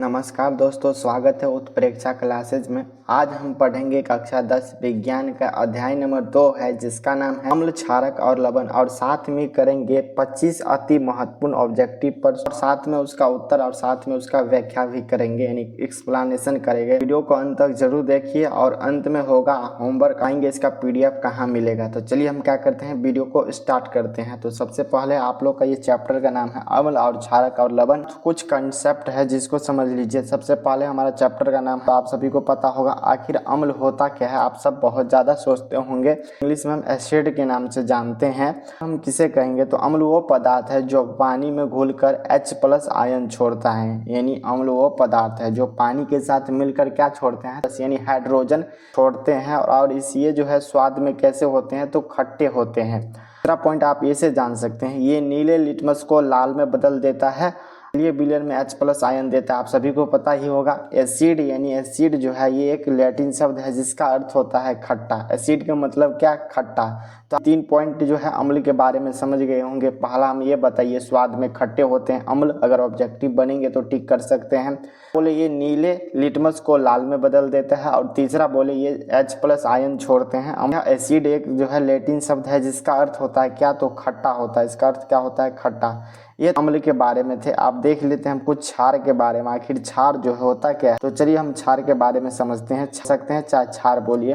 नमस्कार दोस्तों, स्वागत है उत्प्रेक्षा क्लासेज में। आज हम पढ़ेंगे कक्षा 10 विज्ञान का अध्याय नंबर 2 है, जिसका नाम है अम्ल, क्षारक और लवण। और साथ में करेंगे 25 अति महत्वपूर्ण ऑब्जेक्टिव पर, और साथ में उसका उत्तर और साथ में उसका व्याख्या भी करेंगे, यानी एक्सप्लेनेशन करेंगे। वीडियो को अंत तक जरूर देखिए और अंत में होगा होमवर्क, आएंगे इसका PDF कहाँ मिलेगा। तो चलिए हम क्या करते हैं, वीडियो को स्टार्ट करते हैं। तो सबसे पहले आप लोग का ये चैप्टर का नाम है अम्ल और क्षारक और लवण। कुछ कंसेप्ट है जिसको समझ लीजिए। सबसे पहले हमारा चैप्टर का नाम, तो आप सभी को पता होगा आखिर अम्ल होता क्या है। आप सब बहुत ज़्यादा सोचते होंगे, इंग्लिश में हम एसिड के नाम से जानते हैं। हम किसे कहेंगे, तो अम्ल वो पदार्थ है जो पानी में घुलकर H+ आयन छोड़ता है। यानी अम्ल वो पदार्थ है जो पानी के साथ मिलकर क्या छोड़ते हैं, यानी हाइड्रोजन छोड़ते हैं। और ये जो है स्वाद में कैसे होते हैं, तो खट्टे होते हैं। दूसरा पॉइंट आप ये से जान सकते हैं, ये नीले लिटमस को लाल में बदल देता है। ये बिलियन में H+ आयन देता है। आप सभी को पता ही होगा। एसिड, यानी एसिड जो है ये एक लैटिन शब्द है जिसका अर्थ होता है खट्टा। एसिड का मतलब क्या, खट्टा। तो 3 पॉइंट जो है अम्ल के बारे में समझ गए होंगे। पहला हम ये बताइए, स्वाद में खट्टे होते हैं अम्ल। अगर ऑब्जेक्टिव बनेंगे तो टिक कर सकते हैं। बोले ये नीले लिटमस को लाल में बदल देता है। और तीसरा बोले ये H+ आयन छोड़ते हैं। एसिड एक जो है लैटिन शब्द है जिसका अर्थ होता है क्या, तो खट्टा होता है। इसका अर्थ क्या होता है, खट्टा। ये अम्ल के बारे में थे। आप देख लेते हैं हम कुछ क्षार के बारे में, आखिर क्षार जो होता क्या है। तो चलिए हम क्षार के बारे में समझते हैं। सकते हैं चाहे क्षार बोलिए,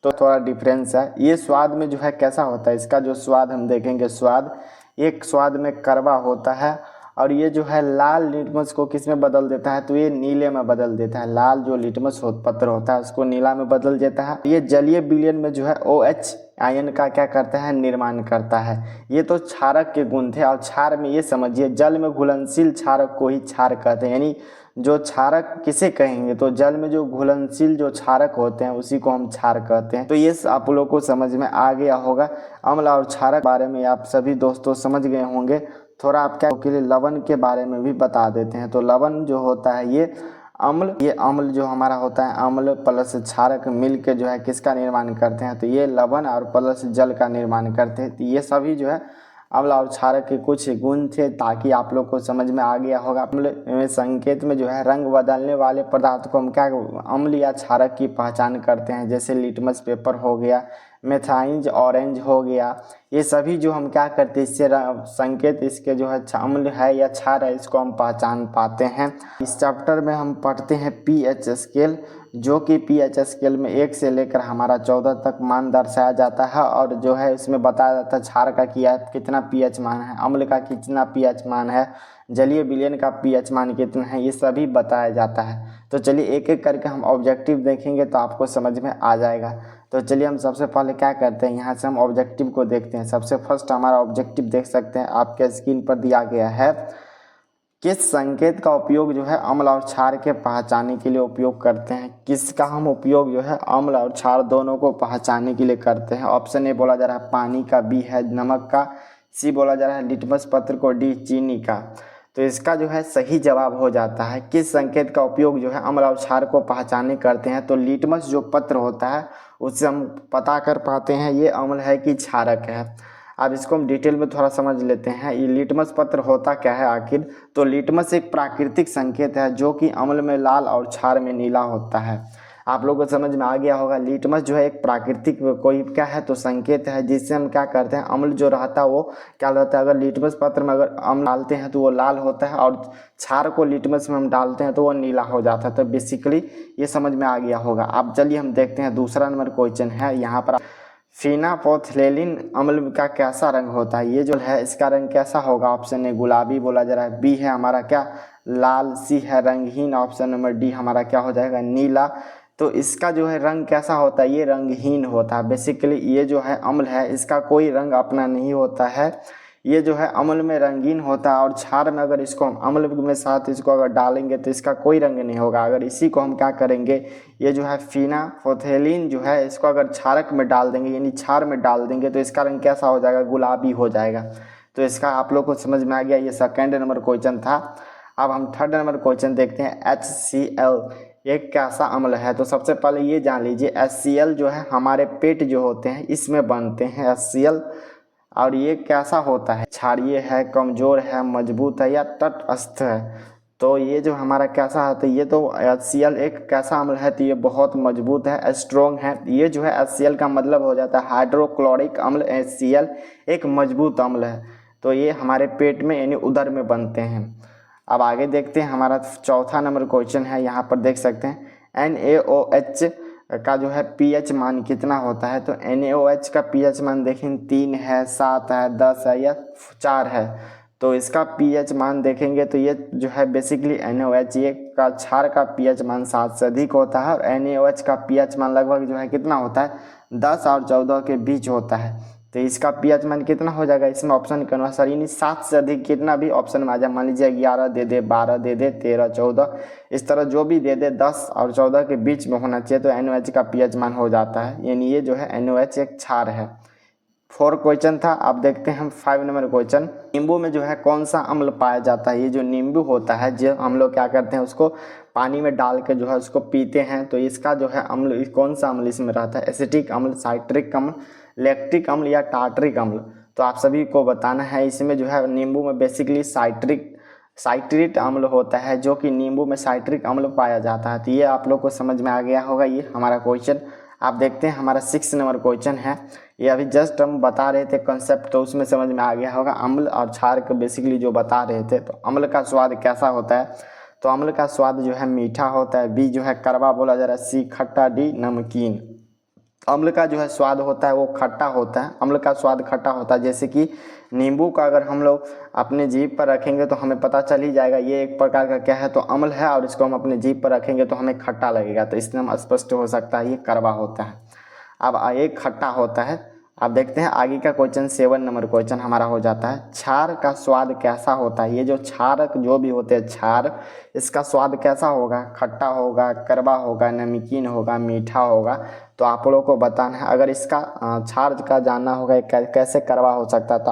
तो थोड़ा डिफरेंस है। ये स्वाद में जो है कैसा होता है, इसका जो स्वाद हम देखेंगे, स्वाद एक स्वाद में कड़वा होता है। और ये जो है लाल लिटमस को किस में बदल देता है, तो ये नीले में बदल देता है। लाल जो लिटमस पत्र होता है उसको नीला में बदल देता है। ये जलीय विलयन में जो है OH आयन का क्या करता है, निर्माण करता है। ये तो क्षारक के गुण थे। और क्षार में ये समझिए, जल में घुलनशील क्षारक को ही क्षार कहते हैं। यानी जो क्षारक किसे कहेंगे, तो जल में जो घुलनशील जो क्षारक होते हैं उसी को हम क्षार कहते हैं। तो ये आप लोगों को समझ में आ गया होगा। अम्ल और क्षारक बारे में आप सभी दोस्तों समझ गए होंगे। थोड़ा आप क्या के लिए लवण के बारे में भी बता देते हैं। तो लवण जो होता है ये अम्ल जो हमारा होता है, अम्ल प्लस क्षारक मिल के जो है किसका निर्माण करते हैं, तो ये लवण और प्लस जल का निर्माण करते हैं। तो ये सभी जो है अम्ल और क्षारक के कुछ गुण थे, ताकि आप लोग को समझ में आ गया होगा। अम्ल में संकेत में जो है रंग बदलने वाले पदार्थ को हम क्या अम्ल या क्षारक की पहचान करते हैं। जैसे लिटमस पेपर हो गया, मेथाइज ऑरेंज हो गया, ये सभी जो हम क्या करते हैं, इससे संकेत इसके जो है अम्ल है या क्षार है, इसको हम पहचान पाते हैं। इस चैप्टर में हम पढ़ते हैं pH स्केल, जो कि pH स्केल में 1 से लेकर हमारा 14 तक मान दर्शाया जाता है। और जो है इसमें बताया जाता है क्षार का कितना pH मान है, अम्ल का कितना pH मान है, जलीय विलयन का pH मान कितना है, ये सभी बताया जाता है। तो चलिए एक एक करके हम ऑब्जेक्टिव देखेंगे तो आपको समझ में आ जाएगा। तो चलिए हम सबसे पहले क्या करते हैं, यहाँ से हम ऑब्जेक्टिव को देखते हैं। सबसे फर्स्ट हमारा ऑब्जेक्टिव देख सकते हैं, आपके स्क्रीन पर दिया गया है। किस संकेत का उपयोग जो है अम्ल और क्षार के पहचानने के लिए उपयोग करते हैं। किसका हम उपयोग जो है अम्ल और क्षार दोनों को पहचानने के लिए करते हैं। ऑप्शन ए बोला जा रहा है पानी का, बी है नमक का, सी बोला जा रहा है लिटमस पत्र को, डी चीनी का। तो इसका जो है सही जवाब हो जाता है, किस संकेत का उपयोग जो है अम्ल और क्षार को पहचानने करते हैं। तो लिटमस जो पत्र होता है उससे हम पता कर पाते हैं ये अम्ल है कि क्षारक है। अब इसको हम डिटेल में थोड़ा समझ लेते हैं। ये लिटमस पत्र होता क्या है आखिर, तो लिटमस एक प्राकृतिक संकेत है जो कि अम्ल में लाल और क्षार में नीला होता है। आप लोगों को समझ में आ गया होगा। लिटमस जो है एक प्राकृतिक कोई क्या है, तो संकेत है, जिससे हम क्या करते हैं, अम्ल जो रहता है वो क्या रहता है। अगर लिटमस पत्र में अगर अम्ल डालते हैं तो वो लाल होता है, और क्षार को लिटमस में हम डालते हैं तो वो नीला हो जाता है। तो बेसिकली ये समझ में आ गया होगा। अब चलिए हम देखते हैं दूसरा नंबर क्वेश्चन है यहाँ पर। फिनापोथलेलिन अम्ल का कैसा रंग होता है, ये जो है इसका रंग कैसा होगा। ऑप्शन ए गुलाबी बोला जा रहा है, बी है हमारा क्या लाल, सी है रंगहीन, ऑप्शन नंबर डी हमारा क्या हो जाएगा नीला। तो इसका जो है रंग कैसा होता है, ये रंगहीन होता है। बेसिकली ये जो है अम्ल है इसका कोई रंग अपना नहीं होता है। ये जो है अम्ल में रंगीन होता है, और क्षार में अगर इसको हम अम्ल में साथ इसको अगर डालेंगे तो इसका कोई रंग नहीं होगा। अगर इसी को हम क्या करेंगे, ये जो है फिनापोथेलिन जो है इसको अगर क्षारक में डाल देंगे, यानी क्षार में डाल देंगे, तो इसका रंग कैसा हो जाएगा, गुलाबी हो जाएगा। तो इसका आप लोग को समझ में आ गया। ये सेकेंड नंबर क्वेश्चन था। अब हम थर्ड नंबर क्वेश्चन देखते हैं। HCl एक कैसा अम्ल है। तो सबसे पहले ये जान लीजिए, HCl जो है हमारे पेट जो होते हैं इसमें बनते हैं HCl। और ये कैसा होता है, क्षारीय है, कमजोर है, मजबूत है या तटस्थ है। तो ये जो हमारा कैसा है, तो ये तो HCl एक कैसा अम्ल है, तो ये बहुत मजबूत है, स्ट्रॉन्ग है। ये जो है HCl का मतलब हो जाता है हाइड्रोक्लोरिक अम्ल। HCl एक मजबूत अम्ल है, तो ये हमारे पेट में यानी उदर में बनते हैं। अब आगे देखते हैं, हमारा चौथा नंबर क्वेश्चन है, यहाँ पर देख सकते हैं NaOH का जो है pH मान कितना होता है। तो NaOH का pH मान देखें 3 है, 7 है, 10 है या 4 है। तो इसका pH मान देखेंगे तो ये जो है बेसिकली NaOH ये का क्षार का pH मान 7 से अधिक होता है, और NaOH का pH मान लगभग जो है कितना होता है 10 और 14 के बीच होता है। तो इसका pH मान कितना हो जाएगा, इसमें ऑप्शन के अनुसार यानी 7 से अधिक कितना भी ऑप्शन में आ जाए, मान लीजिए 11 दे दे, 12 दे दे, 13, 14, इस तरह जो भी दे दे 10 और 14 के बीच में होना चाहिए, तो NaOH का pH मान हो जाता है, यानी ये जो है NaOH एक क्षार है। 4 क्वेश्चन था। अब देखते हैं हम 5 नंबर क्वेश्चन। नींबू में जो है कौन सा अम्ल पाया जाता है। ये जो नींबू होता है, जो हम लोग क्या करते हैं उसको पानी में डाल के जो है उसको पीते हैं, तो इसका जो है अम्ल कौन सा अम्ल इसमें रहता है, एसिटिक अम्ल, साइट्रिक अम्ल, लैक्टिक अम्ल या टार्टरिक अम्ल। तो आप सभी को बताना है। इसमें जो है नींबू में बेसिकली साइट्रिक अम्ल होता है, जो कि नींबू में साइट्रिक अम्ल पाया जाता है। तो ये आप लोग को समझ में आ गया होगा ये हमारा क्वेश्चन। आप देखते हैं हमारा 6 नंबर क्वेश्चन है। ये अभी जस्ट हम बता रहे थे कंसेप्ट, तो उसमें समझ में आ गया होगा। अम्ल और क्षार को बेसिकली जो बता रहे थे, तो अम्ल का स्वाद कैसा होता है। तो अम्ल का स्वाद जो है मीठा होता है, बी जो है कड़वा बोला जा रहा है, सी खट्टा, डी नमकीन। अम्ल का जो है स्वाद होता है वो खट्टा होता है, अम्ल का स्वाद खट्टा होता है। जैसे कि नींबू का अगर हम लोग अपने जीभ पर रखेंगे तो हमें पता चल ही जाएगा ये एक प्रकार का क्या है, तो अम्ल है, और इसको हम अपने जीभ पर रखेंगे तो हमें खट्टा लगेगा, तो इसलिए हम स्पष्ट हो सकता है ये कड़वा होता है। अब ये खट्टा होता है। अब देखते हैं आगे का क्वेश्चन 7 नंबर क्वेश्चन हमारा हो जाता है, क्षार का स्वाद कैसा होता है। ये जो क्षारक जो भी होते हैं क्षार, इसका स्वाद कैसा होगा, खट्टा होगा, कड़वा होगा, नमकीन होगा, मीठा होगा। तो आप लोगों को बताना है। अगर इसका क्षार का जानना होगा कैसे कड़वा हो सकता है, तो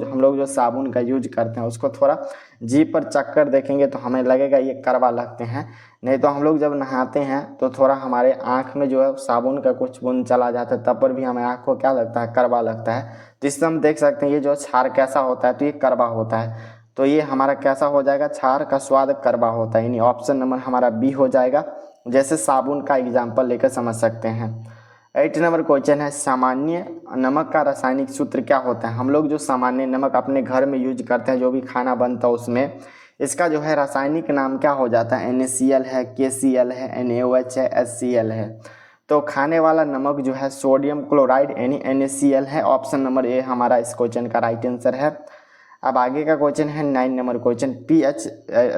हम लोग जो साबुन का यूज करते हैं उसको थोड़ा जीभ पर चक्कर देखेंगे तो हमें लगेगा ये कड़वा लगते हैं। नहीं तो हम लोग जब नहाते हैं तो थोड़ा हमारे आँख में जो है साबुन का कुछ बूंद चला जाता है, तब पर भी हमें आँख को क्या लगता है, कड़वा लगता है। तो इससे हम देख सकते हैं ये जो क्षार कैसा होता है, तो ये कड़वा होता है। तो ये हमारा कैसा हो जाएगा, क्षार का स्वाद कड़वा होता है, यानी ऑप्शन नंबर हमारा बी हो जाएगा। जैसे साबुन का एग्जाम्पल लेकर समझ सकते हैं। 8 नंबर क्वेश्चन है, सामान्य नमक का रासायनिक सूत्र क्या होता है। हम लोग जो सामान्य नमक अपने घर में यूज करते हैं, जो भी खाना बनता है उसमें, इसका जो है रासायनिक नाम क्या हो जाता है, NaCl है, KCl है, NaOH है, HCl है। तो खाने वाला नमक जो है सोडियम क्लोराइड यानी NaCl है। ऑप्शन नंबर ए हमारा इस क्वेश्चन का राइट आंसर है। अब आगे का क्वेश्चन है 9 नंबर क्वेश्चन, pH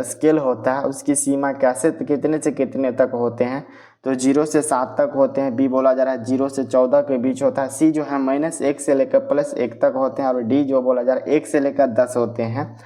स्केल होता है, उसकी सीमा कैसे कितने से कितने तक होते हैं। तो 0 से 7 तक होते हैं, बी बोला जा रहा है 0 से 14 के बीच होता है, सी जो है -1 से लेकर +1 तक होते हैं, और डी जो बोला जा रहा है 1 से लेकर 10 होते हैं।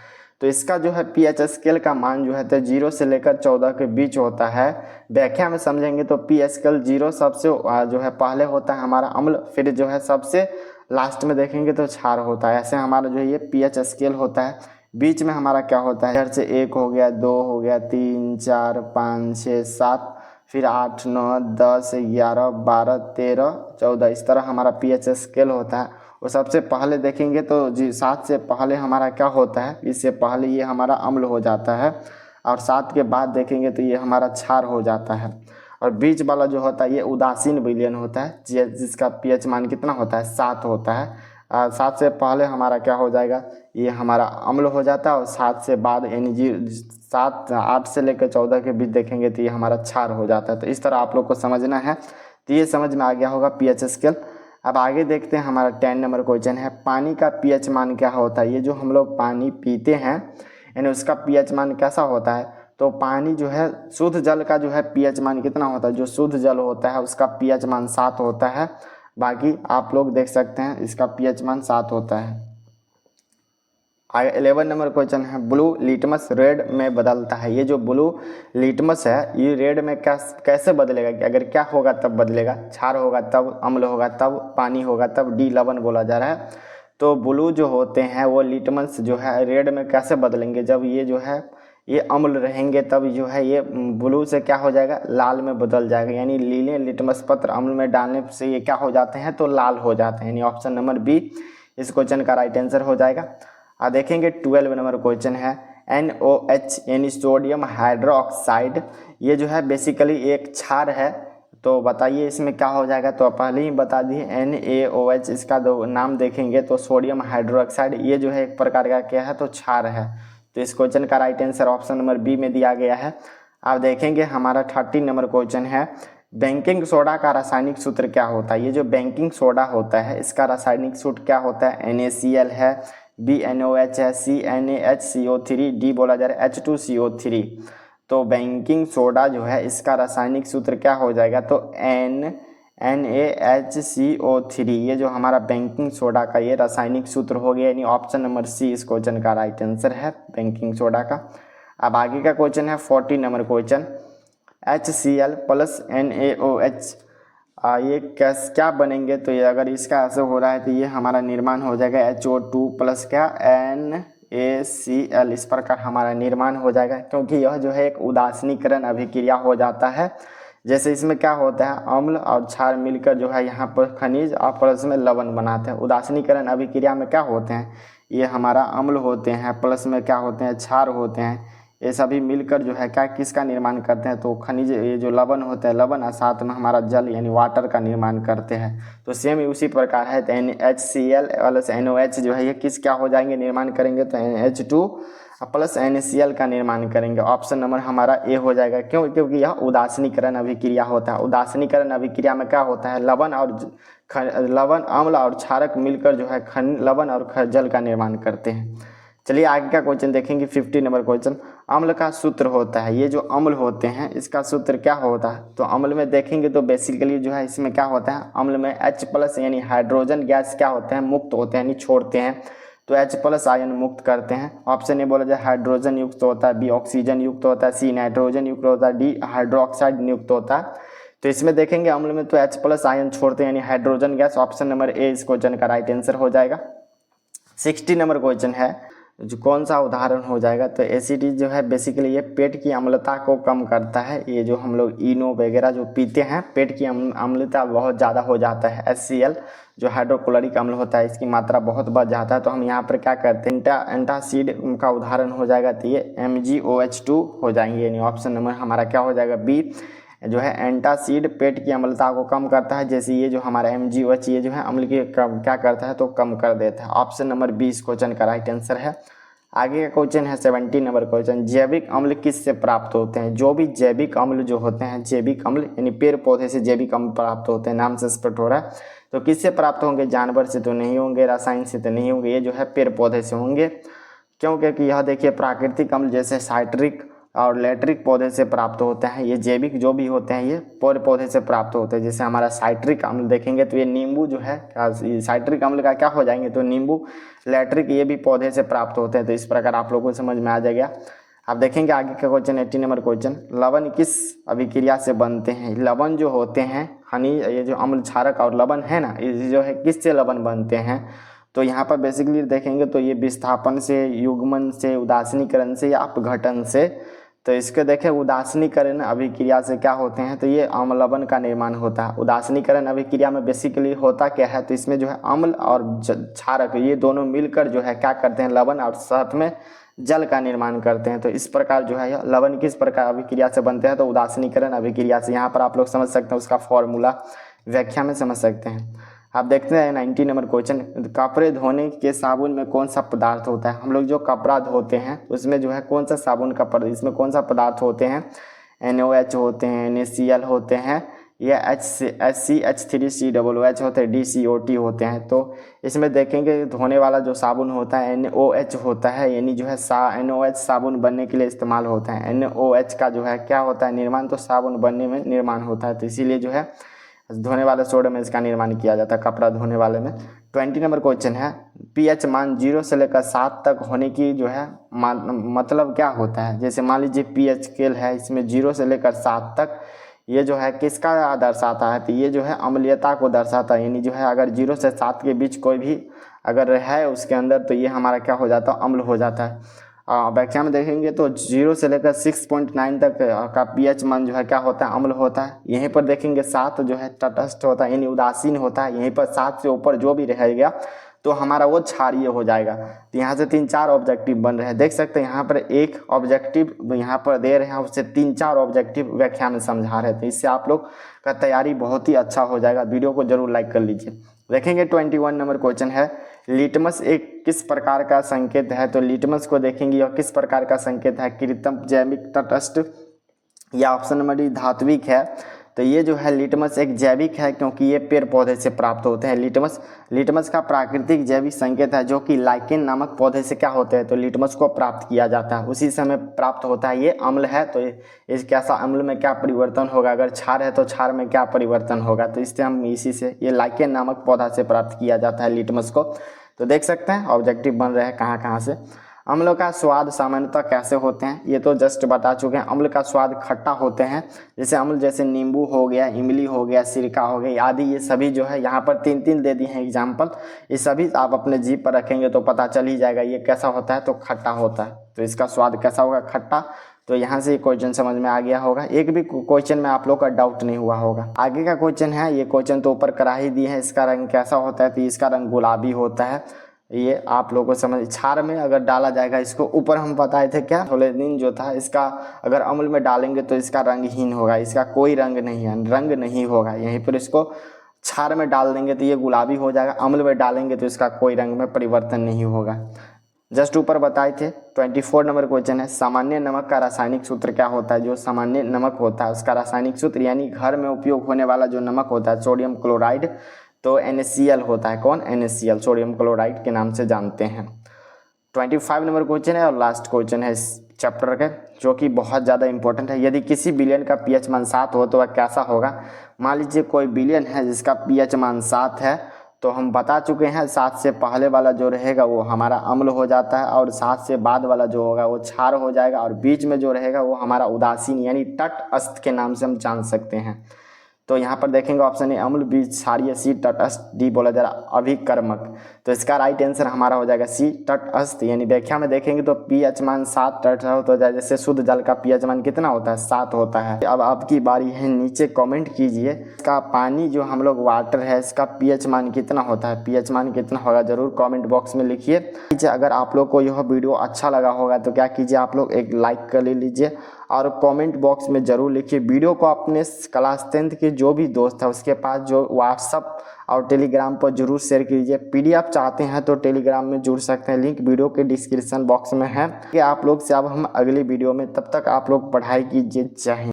तो इसका जो है pH स्केल का मान जो है तो 0 से लेकर 14 के बीच होता है। व्याख्या में समझेंगे तो pH स्केल 0 सबसे जो है पहले होता है हमारा अम्ल, फिर जो है सबसे लास्ट में देखेंगे तो क्षार होता है। ऐसे हमारा जो है ये pH स्केल होता है। बीच में हमारा क्या होता है, इधर से 1 हो गया, 2 हो गया, 3, 4, 5, 6, 7, फिर 8, 9, 10, 11, 12, 13, 14, इस तरह हमारा pH स्केल होता है। और सबसे पहले देखेंगे तो 7 से पहले हमारा क्या होता है, इससे पहले ये हमारा अम्ल हो जाता है, और 7 के बाद देखेंगे तो ये हमारा क्षार हो जाता है। और बीच वाला जो होता है ये उदासीन विलयन होता है, जिसका pH मान कितना होता है, 7 होता है। 7 से पहले हमारा क्या हो जाएगा, ये हमारा अम्ल हो जाता है, और 7 से बाद यानी 8 से लेकर 14 के बीच देखेंगे तो ये हमारा क्षार हो जाता है। तो इस तरह आप लोग को समझना है। तो ये समझ में आ गया होगा pH स्केल। अब आगे देखते हैं हमारा 10 नंबर क्वेश्चन है, पानी का pH मान क्या होता है। ये जो हम लोग पानी पीते हैं यानी उसका pH मान कैसा होता है। तो पानी जो है शुद्ध जल का जो है pH मान कितना होता है, जो शुद्ध जल होता है उसका pH मान 7 होता है। बाकी आप लोग देख सकते हैं इसका pH मान 7 होता है। 11 नंबर क्वेश्चन है, ब्लू लिटमस रेड में बदलता है। ये जो ब्लू लिटमस है ये रेड में कैसे बदलेगा, कि अगर क्या होगा तब बदलेगा, क्षार होगा तब, अम्ल होगा तब, पानी होगा तब, डी लवण बोला जा रहा है। तो ब्लू जो होते हैं वो लिटमस जो है रेड में कैसे बदलेंगे, जब ये जो है ये अम्ल रहेंगे तब जो है ये ब्लू से क्या हो जाएगा, लाल में बदल जाएगा। यानी नीले लिटमस पत्र अम्ल में डालने से ये क्या हो जाते हैं, तो लाल हो जाते हैं। यानी ऑप्शन नंबर बी इस क्वेश्चन का राइट आंसर हो जाएगा। देखेंगे 12 नंबर क्वेश्चन है, NOH यानी सोडियम हाइड्रोक्साइड, ये जो है बेसिकली एक क्षार है। तो बताइए इसमें क्या हो जाएगा, तो पहले ही बता दिए NaOH, इसका दो नाम देखेंगे तो सोडियम हाइड्रोक्साइड, ये जो है एक प्रकार का क्या है, तो क्षार है। तो इस क्वेश्चन का right answer option number B में दिया गया है। आप देखेंगे हमारा 13 नंबर क्वेश्चन है, बेकिंग सोडा का रासायनिक सूत्र क्या होता है। ये जो बेकिंग सोडा होता है इसका रासायनिक सूत्र क्या होता है, NaCl है, BNOH है, CnHCO3, D बोला जा रहा है H2CO3। तो बेकिंग सोडा जो है इसका रासायनिक सूत्र क्या हो जाएगा, तो NaHCO3, ये जो हमारा बेकिंग सोडा का ये रासायनिक सूत्र हो गया, यानी ऑप्शन नंबर सी इस क्वेश्चन का राइट आंसर है बेकिंग सोडा का। अब आगे का क्वेश्चन है 14 number question, HCl plus NaOH, ये क्या बनेंगे, तो ये अगर इसका ऐसे हो रहा है तो ये हमारा निर्माण हो जाएगा HO2 प्लस क्या NaCl, इस प्रकार हमारा निर्माण हो जाएगा, क्योंकि यह जो है एक उदासीनीकरण अभिक्रिया हो जाता है। जैसे इसमें क्या होता है, अम्ल और क्षार मिलकर जो है यहाँ पर खनिज और प्लस में लवण बनाते हैं। उदासीनीकरण अभिक्रिया में क्या होते हैं, ये हमारा अम्ल होते हैं, प्लस में क्या होते हैं, क्षार होते हैं, ये सभी मिलकर जो है क्या किसका निर्माण करते हैं, तो खनिज, ये जो लवण होते हैं लवण, और साथ में हमारा जल यानी वाटर का निर्माण करते हैं। तो सेम उसी प्रकार है, तो HCl प्लस NOH जो है ये किस क्या हो जाएंगे, निर्माण करेंगे, तो H2 प्लस NaCl का निर्माण करेंगे। ऑप्शन नंबर हमारा ए हो जाएगा, क्यों, क्योंकि यह उदासीनीकरण अभिक्रिया होता है। उदासीनीकरण अभिक्रिया में क्या होता है, लवण, अम्ल और क्षारक मिलकर जो है लवण और जल का निर्माण करते हैं। चलिए आगे का क्वेश्चन देखेंगे 50 नंबर क्वेश्चन, अम्ल का सूत्र होता है, ये जो अम्ल होते हैं इसका सूत्र क्या होता है, तो अम्ल में देखेंगे तो बेसिकली जो है इसमें क्या होता है, अम्ल में H प्लस यानी हाइड्रोजन गैस क्या होते हैं, मुक्त होते हैं यानी छोड़ते हैं, तो H प्लस आयन मुक्त करते हैं। ऑप्शन ए बोला जाए हाइड्रोजन युक्त होता है, B ऑक्सीजन युक्त होता है, C नाइट्रोजन युक्त होता है, D हाइड्रोक्साइड युक्त होता है। तो इसमें देखेंगे अम्ल में तो H प्लस आयन छोड़ते हैं यानी hydrogen gas, option number A इस क्वेश्चन का राइट आंसर हो जाएगा। 60 नंबर क्वेश्चन है, जो कौन सा उदाहरण हो जाएगा, तो एसिड जो है बेसिकली ये पेट की अम्लता को कम करता है। ये जो हम लोग इनो वगैरह जो पीते हैं, पेट की अम्लता बहुत ज़्यादा हो जाता है। HCl जो हाइड्रोक्लोरिक अम्ल होता है इसकी मात्रा बहुत बढ़ जाता है, तो हम यहाँ पर क्या करते हैं, एंटासिड का उदाहरण हो जाएगा, तो ये MgOH2 हो जाएंगे, यानी ऑप्शन नंबर हमारा क्या हो जाएगा, बी जो है एंटासिड पेट की अम्लता को कम करता है। जैसे ये जो हमारा MgOH ये जो है अम्ल की क्या करता है, तो कम कर देता है। ऑप्शन नंबर बी इस क्वेश्चन का राइट आंसर है। आगे का क्वेश्चन है 70 नंबर क्वेश्चन, जैविक अम्ल किससे प्राप्त होते हैं। जो भी जैविक अम्ल जो होते हैं, जैविक अम्ल यानी पेड़ पौधे से जैविक अम्ल प्राप्त होते हैं, नाम से स्पष्ट हो रहा है। तो किससे प्राप्त होंगे, जानवर से तो नहीं होंगे, रसायन से तो नहीं होंगे, ये जो है पेड़ पौधे से होंगे। क्यों, क्योंकि यह देखिए प्राकृतिक अम्ल जैसे साइट्रिक और लैट्रिक पौधे से प्राप्त होते हैं। ये जैविक जो भी होते हैं ये पेड़ पौधे से प्राप्त होते हैं। जैसे हमारा साइट्रिक अम्ल देखेंगे तो ये नींबू जो है, साइट्रिक अम्ल का क्या हो जाएंगे, तो नींबू। लैट्रिक ये भी पौधे से प्राप्त होते हैं। तो इस प्रकार आप लोगों को समझ में आ जाएगा। आप देखेंगे आगे का क्वेश्चन 80 नंबर क्वेश्चन, लवण किस अभिक्रिया से बनते हैं। लवण जो होते हैं खनिज, ये जो अम्ल क्षारक और लवण है ना, ये जो है किससे लवण बनते हैं। तो यहाँ पर बेसिकली देखेंगे तो ये विस्थापन से, युग्मन से, उदासीनीकरण से या अपघटन से। तो इसके देखें उदासीनीकरण अभिक्रिया से क्या होते हैं, तो ये अम्ल लवण का निर्माण होता है। उदासीनीकरण अभिक्रिया में बेसिकली होता क्या है, तो इसमें जो है अम्ल और क्षारक ये दोनों मिलकर जो है क्या करते हैं, लवण और साथ में जल का निर्माण करते हैं। तो इस प्रकार जो है लवण किस प्रकार अभिक्रिया से बनते हैं, तो उदासीनीकरण अभिक्रिया से। यहाँ पर आप लोग समझ सकते हैं, उसका फॉर्मूला व्याख्या में समझ सकते हैं। आप देखते हैं 90 नंबर क्वेश्चन, कपड़े धोने के साबुन में कौन सा पदार्थ होता है। हम लोग जो कपड़ा धोते हैं उसमें जो है कौन सा साबुन का इसमें कौन सा पदार्थ होते हैं, NOH होते हैं, NaCl होते हैं, या HCH3COOH होते हैं, DCOT होते हैं। तो इसमें देखेंगे धोने वाला जो साबुन होता है NOH होता है, यानी जो है NOH साबुन बनने के लिए इस्तेमाल होता है। NOH का जो है क्या होता है, निर्माण, तो साबुन बनने में निर्माण होता है। तो इसीलिए जो है धोने वाले सोडे में इसका निर्माण किया जाता है, कपड़ा धोने वाले में। 20 नंबर क्वेश्चन है, pH मान 0 से लेकर 7 तक होने की जो है मतलब क्या होता है। जैसे मान लीजिए pH स्केल है, इसमें 0 से लेकर 7 तक, ये जो है किसका दर्शाता है, तो ये जो है अम्लीयता को दर्शाता है। यानी जो है अगर 0 से 7 के बीच कोई भी अगर है उसके अंदर, तो ये हमारा क्या हो जाता है, अम्ल हो जाता है। व्याख्या में देखेंगे तो 0 से लेकर 6.9 तक का pH मान जो है क्या होता है, अम्ल होता है। यहीं पर देखेंगे 7 जो है तटस्थ होता है, यानी उदासीन होता है। यहीं पर 7 से ऊपर जो भी रहेगा तो हमारा वो क्षारीय हो जाएगा। तो यहाँ से 3-4 ऑब्जेक्टिव बन रहे हैं, देख सकते हैं यहाँ पर एक ऑब्जेक्टिव यहाँ पर दे रहे हैं, उससे 3-4 ऑब्जेक्टिव व्याख्या में समझा रहे थे। इससे आप लोग का तैयारी बहुत ही अच्छा हो जाएगा। वीडियो को जरूर लाइक कर लीजिए। देखेंगे 21 नंबर क्वेश्चन है, लिटमस एक किस प्रकार का संकेत है। तो लिटमस को देखेंगे यह किस प्रकार का संकेत है, कृत्रिम, जैविक, तटस्थ या ऑप्शन नंबर डी धात्विक है। तो ये जो है लिटमस एक जैविक है, क्योंकि ये पेड़ पौधे से प्राप्त होते हैं। लिटमस का प्राकृतिक जैविक संकेत है, जो कि लाइकेन नामक पौधे से क्या होते हैं, तो लिटमस को प्राप्त किया जाता है, उसी समय प्राप्त होता है। ये अम्ल है, तो इस कैसा अम्ल में क्या परिवर्तन होगा, अगर क्षार है तो क्षार में क्या परिवर्तन होगा। तो इससे हम इसी से ये लाइकेन नामक पौधा से प्राप्त किया जाता है लिटमस को। तो देख सकते हैं ऑब्जेक्टिव बन रहे हैं कहाँ कहाँ से। अम्लों का स्वाद सामान्यतः कैसे होते हैं, ये तो जस्ट बता चुके हैं। अम्ल का स्वाद खट्टा होते हैं, जैसे अम्ल जैसे नींबू हो गया, इमली हो गया, सिरका हो गया आदि। ये सभी जो है यहाँ पर 3-3 दे दिए हैं एग्जाम्पल। ये सभी आप अपने जीभ पर रखेंगे तो पता चल ही जाएगा ये कैसा होता है, तो खट्टा होता है। तो इसका स्वाद कैसा होगा, खट्टा। तो यहाँ से क्वेश्चन समझ में आ गया होगा, एक भी क्वेश्चन में आप लोग का डाउट नहीं हुआ होगा। आगे का क्वेश्चन है, ये क्वेश्चन तो ऊपर करा ही दिए है, इसका रंग कैसा होता है, तो इसका रंग गुलाबी होता है। ये आप लोगों को समझ, क्षार में अगर डाला जाएगा इसको, ऊपर हम बताए थे क्या, सोलेनिन जो था, इसका अगर अम्ल में डालेंगे तो इसका रंगहीन होगा, इसका कोई रंग नहीं है, रंग नहीं होगा। यहीं पर इसको क्षार में डाल देंगे तो ये गुलाबी हो जाएगा, अम्ल में डालेंगे तो इसका कोई रंग में परिवर्तन नहीं होगा। जस्ट ऊपर बताए थे। 24 नंबर क्वेश्चन है, सामान्य नमक का रासायनिक सूत्र क्या होता है। जो सामान्य नमक होता है उसका रासायनिक सूत्र, यानी घर में उपयोग होने वाला जो नमक होता है, सोडियम क्लोराइड, तो NaCl होता है। कौन, NaCl, सोडियम क्लोराइड के नाम से जानते हैं। 25 नंबर क्वेश्चन है और लास्ट क्वेश्चन है इस चैप्टर का, जो कि बहुत ज़्यादा इंपॉर्टेंट है। यदि किसी बिलियन का pH मान 7 हो तो वह कैसा होगा। मान लीजिए कोई बिलियन है जिसका pH मान 7 है, तो हम बता चुके हैं 7 से पहले वाला जो रहेगा वो हमारा अम्ल हो जाता है, और 7 से बाद वाला जो होगा वो क्षार हो जाएगा, और बीच में जो रहेगा वो हमारा उदासीन यानी तटस्थ के नाम से हम जान सकते हैं। तो यहाँ पर देखेंगे ऑप्शन ए अम्ल, बी क्षारीय, सी तटस्थ, डी बोला जा रहा अभिकर्मक। तो इसका राइट आंसर हमारा हो जाएगा सी तटस्थ। यानी व्याख्या में देखेंगे तो pH मान 7 तटस्थ हो जाए, जैसे शुद्ध जल का pH मान कितना होता है, 7 होता है। अब आपकी बारी है, नीचे कमेंट कीजिए इसका पानी जो हम लोग वाटर है इसका pH मान कितना होता है, pH मान कितना होगा, जरूर कमेंट बॉक्स में लिखिए। अगर आप लोग को यह वीडियो अच्छा लगा होगा तो क्या कीजिए, आप लोग एक लाइक कर लीजिए और कमेंट बॉक्स में ज़रूर लिखिए। वीडियो को अपने क्लास 10th के जो भी दोस्त है उसके पास जो व्हाट्सअप और टेलीग्राम पर जरूर शेयर कीजिए। PDF चाहते हैं तो टेलीग्राम में जुड़ सकते हैं, लिंक वीडियो के डिस्क्रिप्शन बॉक्स में है। कि आप लोग से अब हम अगली वीडियो में, तब तक आप लोग पढ़ाई कीजिए। जय हिंद।